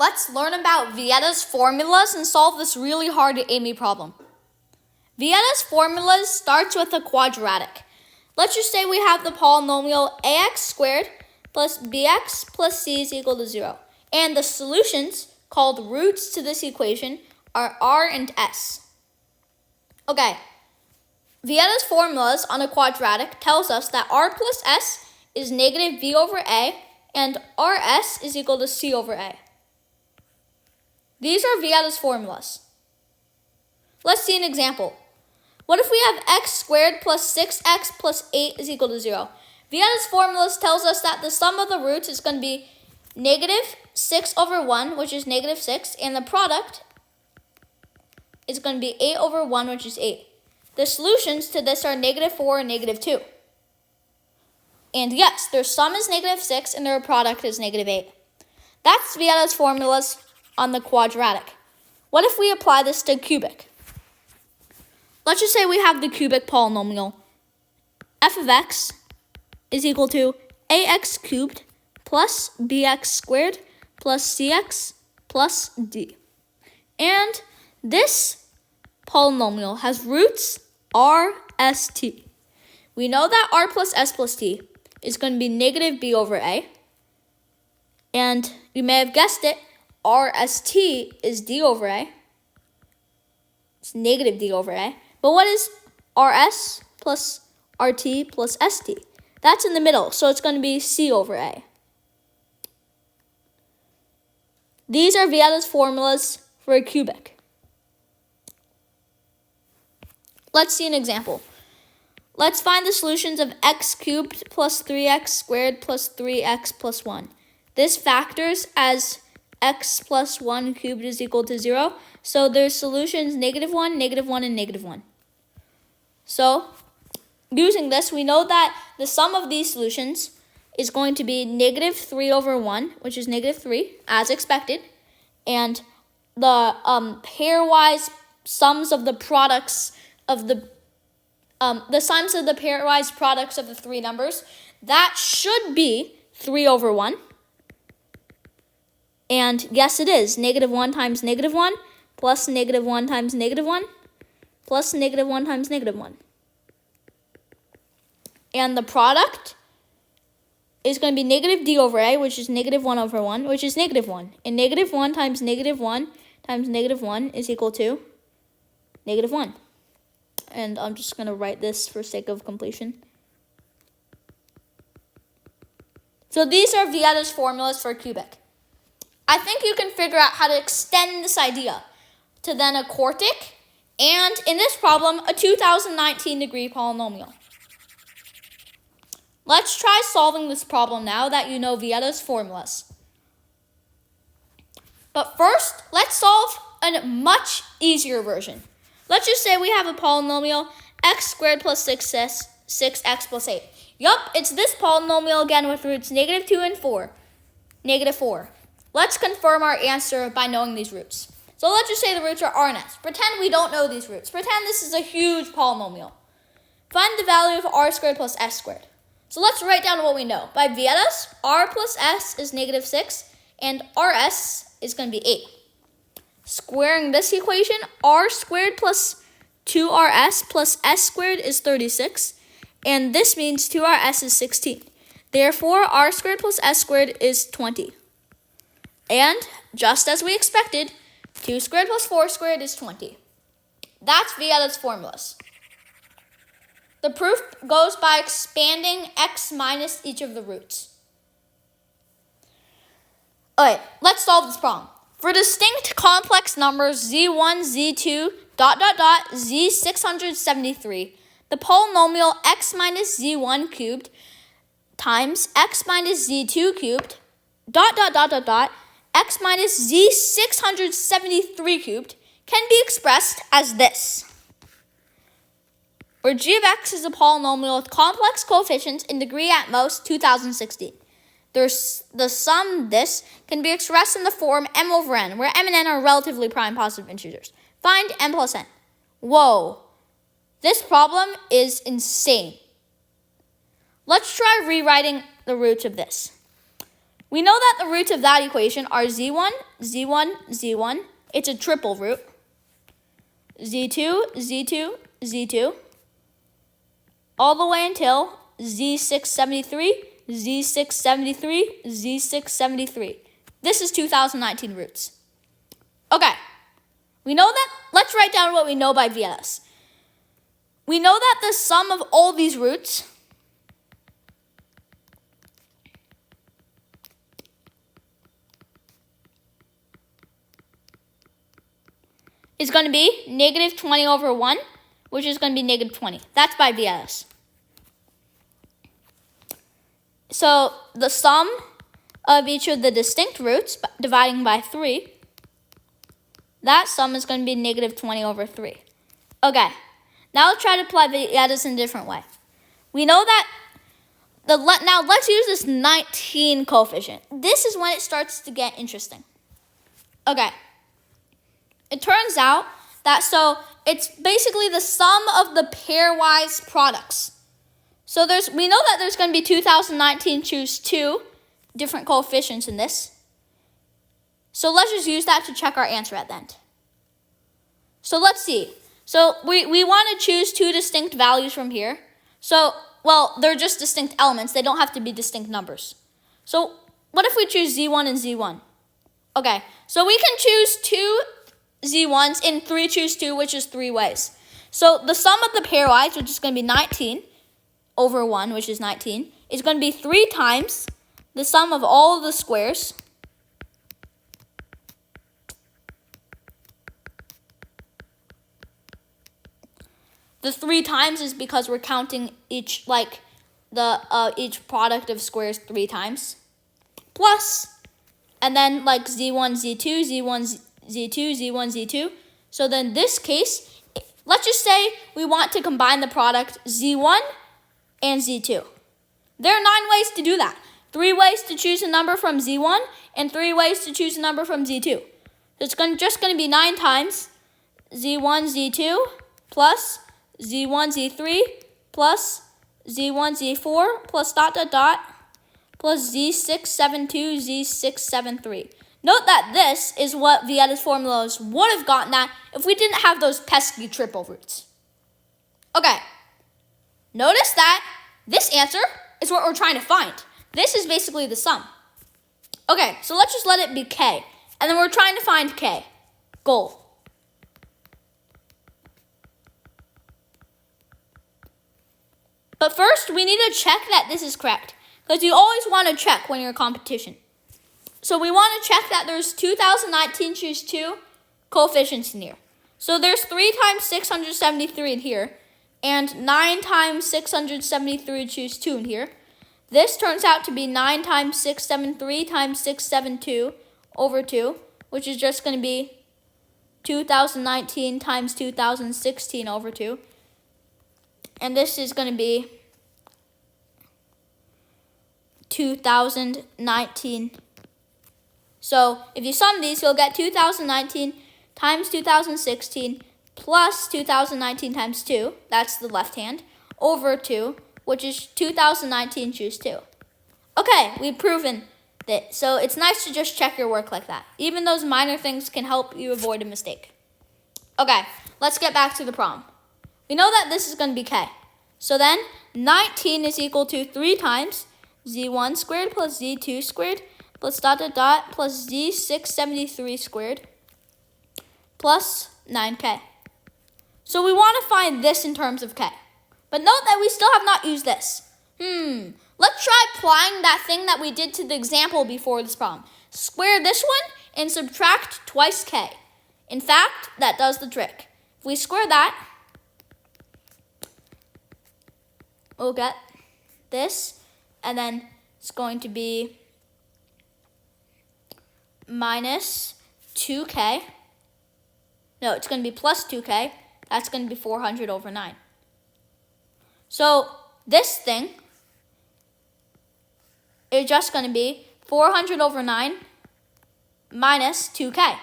let's learn about Vieta's formulas and solve this really hard AIME problem. Vieta's formulas starts with a quadratic. Let's just say we have the polynomial ax squared plus bx plus c is equal to 0. And the solutions, called roots to this equation, are r and s. Okay, Vieta's formulas on a quadratic tells us that r plus s is negative v over a and rs is equal to c over a. These are Vieta's formulas. Let's see an example. What if we have x squared plus 6x plus 8 is equal to 0? Vieta's formulas tells us that the sum of the roots is going to be negative 6 over 1, which is negative 6, and the product is going to be 8 over 1, which is 8. The solutions to this are negative 4 and negative 2. And yes, their sum is negative 6 and their product is negative 8. That's Vieta's formulas on the quadratic. What if we apply this to cubic? Let's just say we have the cubic polynomial. F of x is equal to ax cubed plus bx squared plus cx plus d. And this polynomial has roots r, s, t. We know that r plus s plus t is going to be negative b over a. And you may have guessed it, rst is d over a. It's negative d over a. But what is rs plus rt plus st? That's in the middle, so it's going to be c over a. These are Vieta's formulas for a cubic. Let's see an example. Let's find the solutions of x cubed plus 3x squared plus 3x plus 1. This factors as x plus 1 cubed is equal to 0. So there's solutions negative 1, and negative 1. So using this, we know that the sum of these solutions is going to be negative 3 over 1, which is negative 3, as expected. And the pairwise sums of the products of the sums of the pairwise products of the three numbers, that should be 3 over 1. And yes, it is. Negative 1 times negative 1 plus negative 1 times negative 1 plus negative 1 times negative 1. And the product is going to be negative d over a, which is negative 1 over 1, which is negative 1. And negative 1 times negative 1 times negative 1 is equal to negative 1. And I'm just going to write this for sake of completion. So these are Vieta's formulas for cubic. I think you can figure out how to extend this idea to then a quartic, and in this problem, a 2019-degree polynomial. Let's try solving this problem now that you know Vieta's formulas. But first, let's solve a much easier version. Let's just say we have a polynomial x squared plus 6x plus 8. Yup, it's this polynomial again with roots negative 2 and 4. Negative 4. Let's confirm our answer by knowing these roots. So let's just say the roots are r and s. Pretend we don't know these roots. Pretend this is a huge polynomial. Find the value of r squared plus s squared. So let's write down what we know. By Vieta's, r plus s is negative 6, and rs is going to be 8. Squaring this equation, r squared plus 2rs plus s squared is 36, and this means 2rs is 16. Therefore, r squared plus s squared is 20. And, just as we expected, 2 squared plus 4 squared is 20. That's Vieta's formulas. The proof goes by expanding x minus each of the roots. Alright, let's solve this problem. For distinct complex numbers z1, z2, z673, the polynomial x minus z1 cubed times x minus z2 cubed, x minus z673 cubed can be expressed as this, where g of x is a polynomial with complex coefficients in degree at most 2016. The sum this can be expressed in the form m over n, where m and n are relatively prime positive integers. Find m plus n. Whoa, this problem is insane. Let's try rewriting the roots of this. We know that the roots of that equation are z1, z1, z1. It's a triple root. z2, z2, z2. All the way until z673, z673, z673. This is 2019 roots. Okay, we know that. Let's write down what we know by Vietas. We know that the sum of all these roots is going to be negative 20 over 1, which is going to be negative 20. That's by Vietas. So the sum of each of the distinct roots, dividing by 3, that sum is going to be negative 20 over 3. Okay, now let's try to apply Vietas in a different way. We know that, now let's use this 19 coefficient. This is when it starts to get interesting. Okay, it turns out that, so it's basically the sum of the pairwise products. So we know that there's going to be 2019 choose 2 different coefficients in this. So let's just use that to check our answer at the end. So let's see. So we want to choose 2 distinct values from here. So, well, they're just distinct elements. They don't have to be distinct numbers. So what if we choose z1 and z1? Okay, so we can choose 2 z1s in 3 choose 2, which is 3 ways. So the sum of the pairwise, which is going to be 19 over 1, which is 19, is going to be 3 times the sum of all of the squares The 3 times is because we're counting each each product of squares 3 times. Plus, and then like z1, z2, z1, z2, z1, z2. So then in this case, let's just say we want to combine the product z1 and z2. There are 9 ways to do that. 3 ways to choose a number from z1 and 3 ways to choose a number from z2. So it's just going to be 9 times z1, z2 plus z1, z3 plus z1, z4 plus ... plus z672, z673. Note that this is what Vieta's formulas would have gotten at if we didn't have those pesky triple roots. Okay, notice that this answer is what we're trying to find. This is basically the sum. Okay, so let's just let it be k. And then we're trying to find k. Goal. But first, we need to check that this is correct, because you always want to check when you're in competition. So we want to check that there's 2019 choose 2 coefficients in here. So there's 3 times 673 in here, and 9 times 673 choose 2 in here. This turns out to be 9 times 673 times 672 over 2, which is just going to be 2019 times 2016 over 2. And this is going to be 2019. So if you sum these, you'll get 2019 times 2016 plus 2019 times 2, that's the left hand, over 2, which is 2019 choose 2. Okay, we've proven that. So it's nice to just check your work like that. Even those minor things can help you avoid a mistake. Okay, let's get back to the problem. We know that this is going to be k. So then 19 is equal to 3 times z1 squared plus z2 squared plus ... plus z673 squared plus 9k. So we want to find this in terms of k. But note that we still have not used this. Let's try applying that thing that we did to the example before this problem. Square this one and subtract twice k. In fact, that does the trick. If we square that, we'll get this, and then it's going to be minus 2k. No, it's going to be plus 2k. That's going to be 400 over 9. So this thing is just going to be 400 over 9 minus 2k.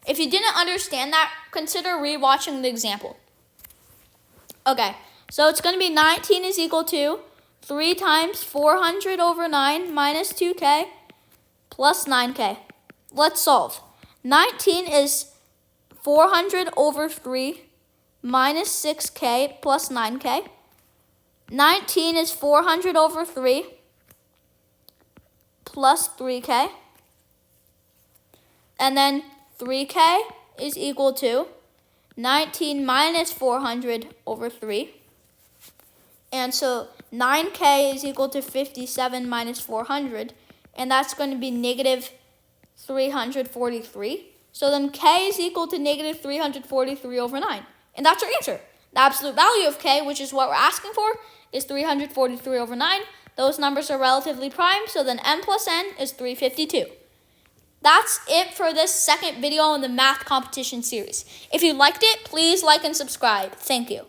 If you didn't understand that, consider rewatching the example. Okay, so it's going to be 19 is equal to 3 times 400 over 9 minus 2k plus 9k. Let's solve. 19 is 400 over 3 minus 6k plus 9k. 19 is 400 over 3 plus 3k. And then 3k is equal to 19 minus 400 over 3. And so 9k is equal to 57 minus 400. And that's going to be negative 343. So then k is equal to negative 343 over 9. And that's our answer. The absolute value of k, which is what we're asking for, is 343 over 9. Those numbers are relatively prime, so then m plus n is 352. That's it for this second video in the math competition series. If you liked it, please like and subscribe. Thank you.